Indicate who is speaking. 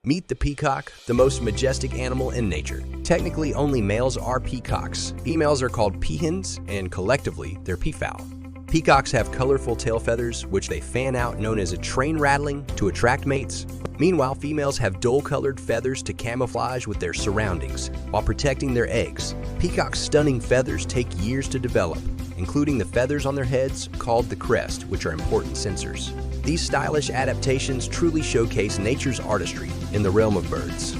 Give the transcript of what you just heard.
Speaker 1: Meet the peacock, the most majestic animal in nature. Technically, only males are peacocks. Females are called peahens, and collectively, they're peafowl. Peacocks have colorful tail feathers, which they fan out, known as a train rattling, to attract mates. Meanwhile, females have dull-colored feathers to camouflage with their surroundings, while protecting their eggs. Peacocks' stunning feathers take years to develop, including the feathers on their heads, called the crest, which are important sensors. These stylish adaptations truly showcase nature's artistry in the realm of birds.